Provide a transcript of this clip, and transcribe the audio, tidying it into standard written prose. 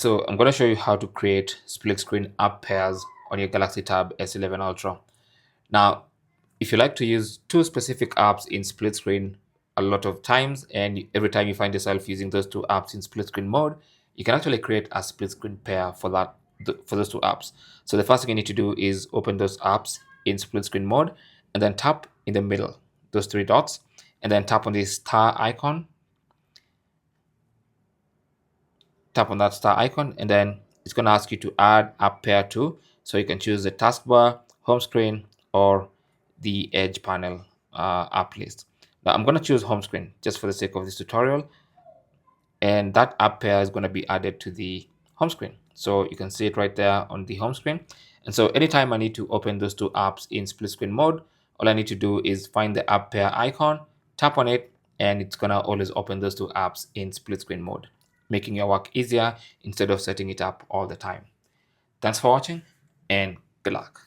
So I'm going to show you how to create split screen app pairs on your Galaxy Tab S11 Ultra. Now, if you like to use two specific apps in split screen a lot of times, and every time you find yourself using those two apps in split screen mode, you can actually create a split screen pair for for those two apps. So the first thing you need to do is open those apps in split screen mode and then tap in the middle, those three dots, and then tap on the star icon. Tap on that star icon, and then it's going to ask you to add app pair to. So you can choose the taskbar, home screen, or the edge panel app list. Now I'm going to choose home screen just for the sake of this tutorial, and that app pair is going to be added to the home screen. So you can see it right there on the home screen. And so anytime I need to open those two apps in split screen mode, all I need to do is find the app pair icon, tap on it, and it's going to always open those two apps in split screen mode, making your work easier instead of setting it up all the time. Thanks for watching, and good luck.